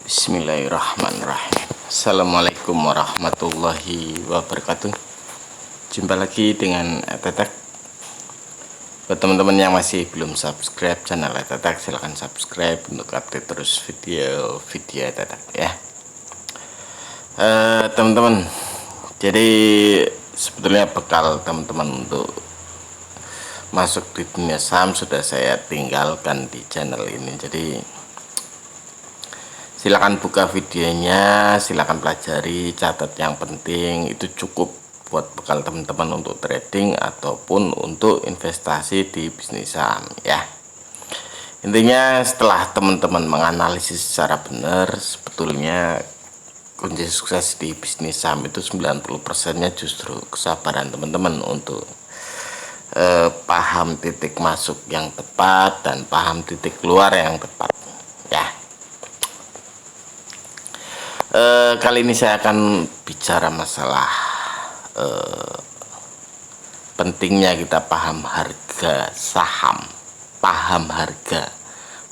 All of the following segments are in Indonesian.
Bismillahirrahmanirrahim. Assalamualaikum warahmatullahi wabarakatuh. Jumpa lagi dengan Tetek. Buat teman-teman yang masih belum subscribe channel Tetek, silahkan subscribe untuk update terus video-video Tetek ya. Teman-teman, jadi sebetulnya bekal teman-teman untuk masuk di dunia saham sudah saya tinggalkan di channel ini. Jadi silakan buka videonya, silakan pelajari, catat yang penting, itu cukup buat bekal teman-teman untuk trading ataupun untuk investasi di bisnis saham ya. Intinya setelah teman-teman menganalisis secara benar, sebetulnya kunci sukses di bisnis saham itu 90%-nya justru kesabaran teman-teman untuk paham titik masuk yang tepat dan paham titik keluar yang tepat ya. Kali ini saya akan bicara masalah pentingnya kita paham harga saham, paham harga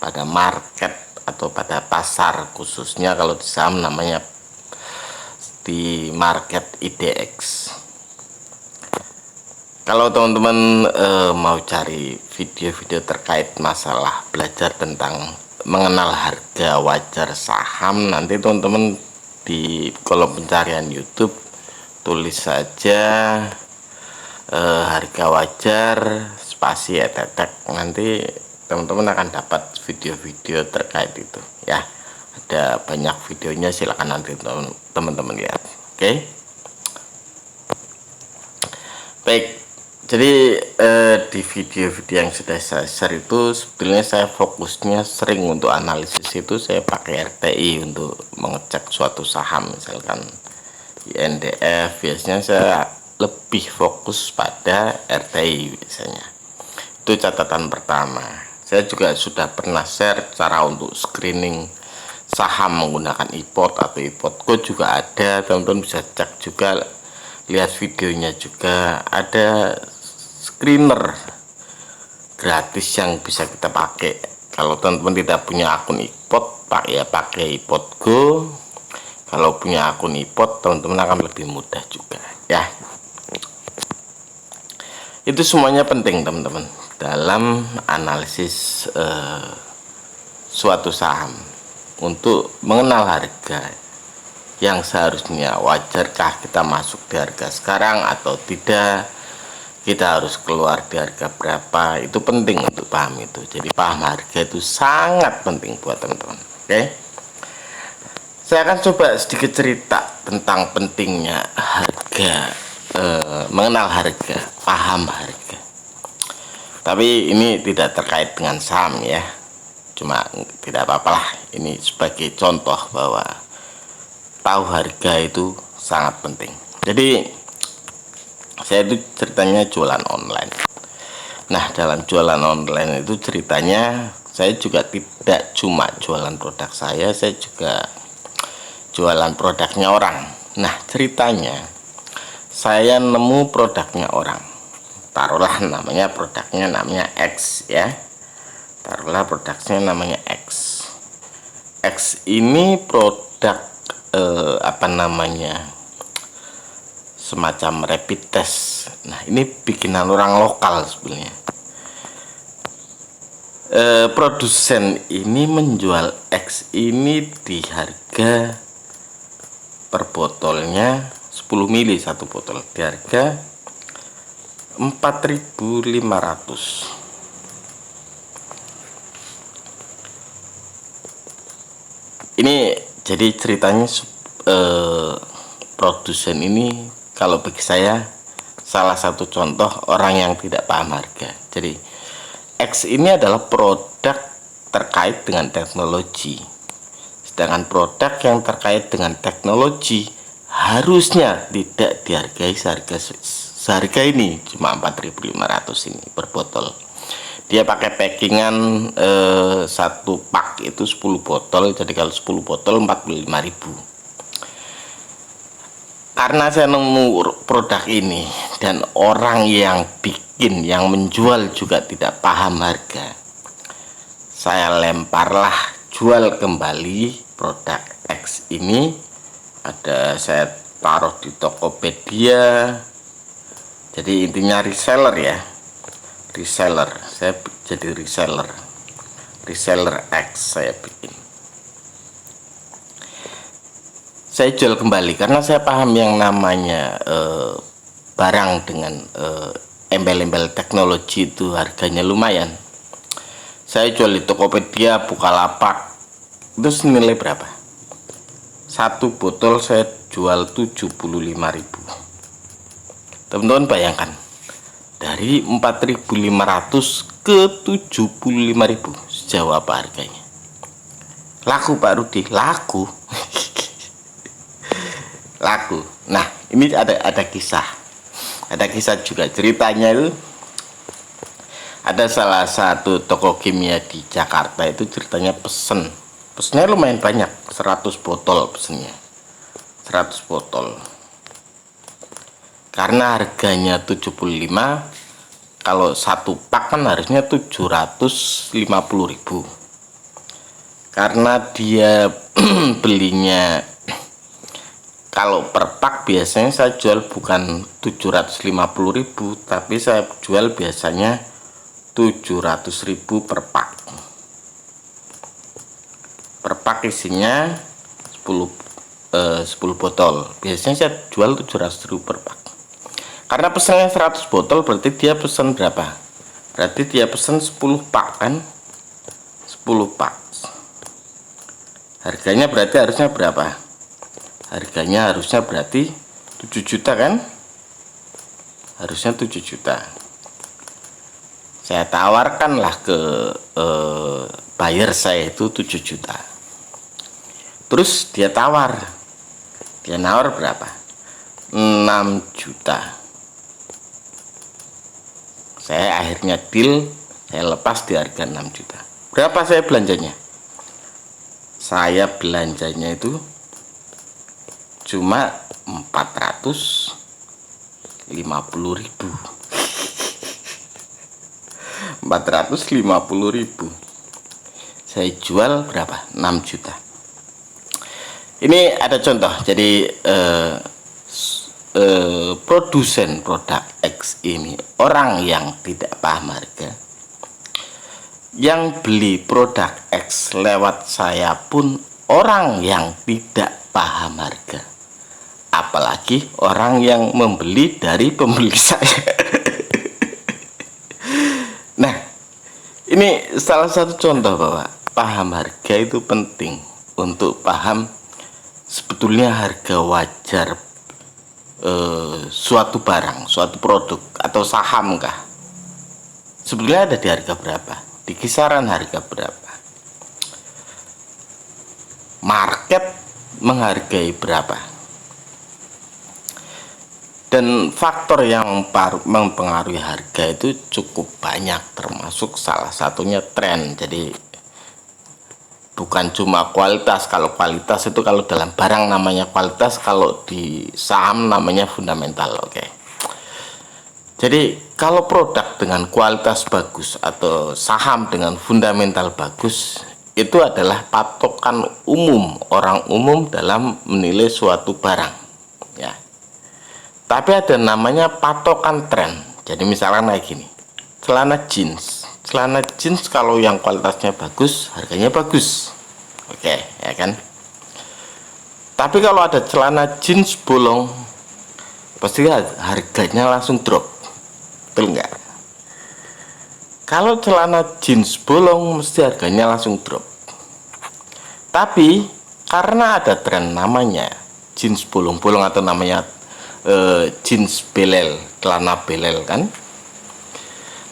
pada market atau pada pasar, khususnya kalau di saham namanya di market IDX. Kalau teman-teman mau cari video-video terkait masalah belajar tentang mengenal harga wajar saham, nanti teman-teman di kolom pencarian YouTube tulis saja harga wajar spasi Tetek, nanti teman-teman akan dapat video-video terkait itu ya. Ada banyak videonya, silahkan nanti teman-teman lihat. Oke, baik. Jadi di video-video yang sudah saya share itu sebetulnya saya fokusnya sering untuk analisis itu saya pakai RTI untuk mengecek suatu saham, misalkan INDF. Biasanya saya lebih fokus pada RTI biasanya. Itu catatan pertama. Saya juga sudah pernah share cara untuk screening saham menggunakan iPod atau iPodco juga ada, teman-teman bisa cek juga, lihat videonya juga ada screener gratis yang bisa kita pakai. Kalau teman-teman tidak punya akun iPod, pakai iPodco. Kalau punya akun iPod, teman-teman akan lebih mudah juga ya. Itu semuanya penting teman-teman dalam analisis suatu saham untuk mengenal harga yang seharusnya wajarkah kita masuk di harga sekarang atau tidak, kita harus keluar di harga berapa. Itu penting untuk paham itu. Jadi paham harga itu sangat penting buat teman-teman. Oke, saya akan coba sedikit cerita tentang pentingnya harga, mengenal harga, paham harga. Tapi ini tidak terkait dengan saham ya, cuma tidak apa-apalah, ini sebagai contoh bahwa tahu harga itu sangat penting. Jadi saya itu ceritanya jualan online. Nah, dalam jualan online itu ceritanya saya juga tidak cuma jualan produk saya juga jualan produknya orang. Nah, ceritanya saya nemu produknya orang. Taruhlah produknya namanya X ya. Taruhlah produknya namanya X. X ini produk semacam rapid test. Nah, ini bikinan orang lokal sebenarnya. Produsen ini menjual X ini di harga per botolnya 10 mili satu botol, di harga 4.500. Ini jadi ceritanya produsen ini kalau bagi saya salah satu contoh orang yang tidak paham harga. Jadi X ini adalah produk terkait dengan teknologi, sedangkan produk yang terkait dengan teknologi harusnya tidak dihargai seharga ini, cuma 4.500 ini per botol. Dia pakai packingan satu pak itu 10 botol, jadi kalau 10 botol 45.000. Karena saya nemu produk ini dan orang yang bikin, yang menjual juga tidak paham harga, saya lemparlah jual kembali produk X ini. Ada saya taruh di Tokopedia, jadi intinya reseller ya, reseller. Saya jadi reseller X saya bikin. Saya jual kembali karena saya paham yang namanya barang dengan embel-embel teknologi itu harganya lumayan. Saya jual di Tokopedia, Bukalapak, itu senilai berapa? Satu botol saya jual 75.000. Teman-teman bayangkan, dari 4.500 ke 75.000, sejauh apa harganya? Laku Pak Rudi, laku. Laku. Nah, ini ada kisah juga. Ceritanya itu, ada salah satu toko kimia di Jakarta itu ceritanya pesennya lumayan banyak, 100 botol pesennya, 100 botol. Karena harganya 75, kalau satu pak kan harusnya 750.000. Karena dia belinya, kalau per pak biasanya saya jual bukan 750.000, tapi saya jual biasanya 700.000 per pak. Per pak isinya 10 botol. Biasanya saya jual 700.000 per pak. Karena pesannya 100 botol, berarti dia pesan berapa? Berarti dia pesan 10 pak kan? 10 pak. Harganya berarti harusnya berapa? Harganya harusnya berarti 7 juta kan? Harusnya 7 juta. Saya tawarkanlah ke buyer saya itu 7 juta. Terus dia nawar berapa? 6 juta. Saya akhirnya deal, saya lepas di harga 6 juta. Berapa saya belanjanya? Saya belanjanya itu cuma 450.000. 450.000. Saya jual berapa? 6 juta. Ini ada contoh. Jadi produsen produk X ini orang yang tidak paham harga. Yang beli produk X lewat saya pun orang yang tidak paham harga. Apalagi orang yang membeli dari pembeli saya. Nah, ini salah satu contoh bahwa paham harga itu penting untuk paham sebetulnya harga wajar suatu barang, suatu produk atau saham kah? Sebetulnya ada di harga berapa? Di kisaran harga berapa? Market menghargai berapa? Dan faktor yang mempengaruhi harga itu cukup banyak, termasuk salah satunya tren. Jadi bukan cuma kualitas. Kalau kualitas itu kalau dalam barang namanya kualitas, kalau di saham namanya fundamental. Oke. Jadi kalau produk dengan kualitas bagus atau saham dengan fundamental bagus, itu adalah patokan umum, orang umum dalam menilai suatu barang ya. Tapi ada namanya patokan tren. Jadi misalkan kayak gini, celana jeans kalau yang kualitasnya bagus, harganya bagus. Oke, ya kan? Tapi kalau ada celana jeans bolong, pasti harganya langsung drop. Betul nggak? Kalau celana jeans bolong, mesti harganya langsung drop. Tapi karena ada tren namanya jeans bolong-bolong atau namanya jeans belel, celana belel kan?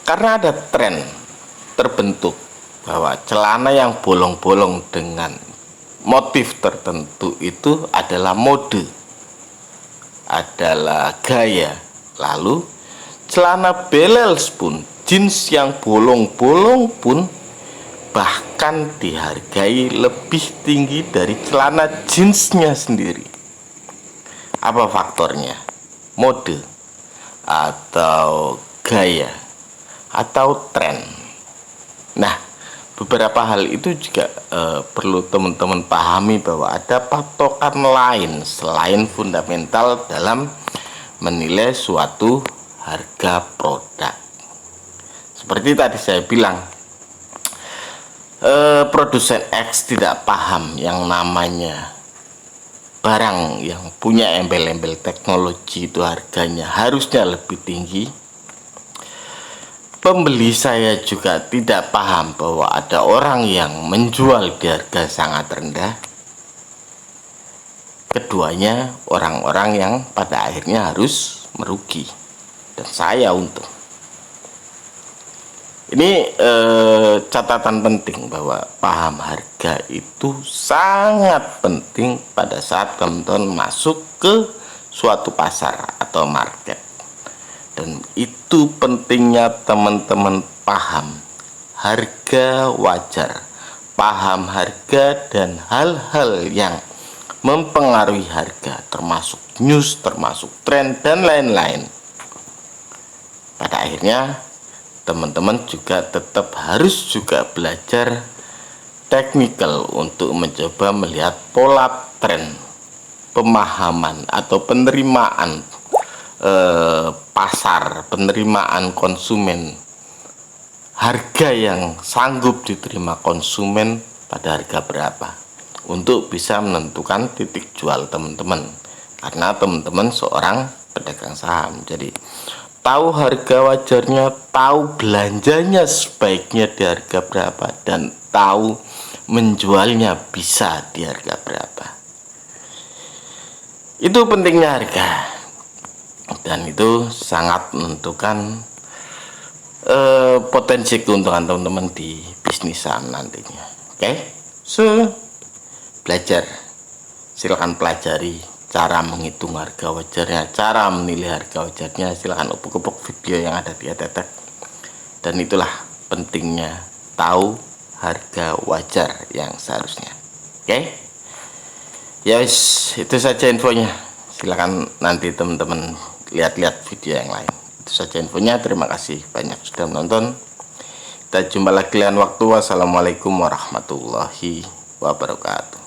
Karena ada tren terbentuk bahwa celana yang bolong-bolong dengan motif tertentu itu adalah mode, adalah gaya. Lalu celana belel pun, jeans yang bolong-bolong pun bahkan dihargai lebih tinggi dari celana jeansnya sendiri. Apa faktornya? Mode atau gaya atau tren. Nah, beberapa hal itu juga perlu teman-teman pahami bahwa ada patokan lain selain fundamental dalam menilai suatu harga produk. Seperti tadi saya bilang, produsen X tidak paham yang namanya barang yang punya embel-embel teknologi itu harganya harusnya lebih tinggi. Pembeli saya juga tidak paham bahwa ada orang yang menjual di harga sangat rendah. Keduanya orang-orang yang pada akhirnya harus merugi dan saya untung. Ini catatan penting bahwa paham harga itu sangat penting pada saat teman-teman masuk ke suatu pasar atau market. Dan itu pentingnya teman-teman paham harga wajar, paham harga dan hal-hal yang mempengaruhi harga, termasuk news, termasuk tren, dan lain-lain. Pada akhirnya teman-teman juga tetap harus juga belajar teknikal untuk mencoba melihat pola tren, pemahaman atau penerimaan pasar, penerimaan konsumen, harga yang sanggup diterima konsumen pada harga berapa, untuk bisa menentukan titik jual teman-teman. Karena teman-teman seorang pedagang saham, jadi tahu harga wajarnya, tahu belanjanya sebaiknya di harga berapa, dan tahu menjualnya bisa di harga berapa. Itu pentingnya harga, dan itu sangat menentukan potensi keuntungan teman-teman di bisnis saham nantinya. Oke, so belajar, silakan pelajari cara menghitung harga wajarnya, cara menilai harga wajarnya. Silakan upuk-upuk video yang ada di atas, dan itulah pentingnya tahu harga wajar yang seharusnya. Oke, ya wis, itu saja infonya. Silakan nanti teman-teman lihat-lihat video yang lain. Itu saja infonya. Terima kasih banyak sudah menonton. Kita jumpa lagi lain waktu. Wassalamualaikum warahmatullahi wabarakatuh.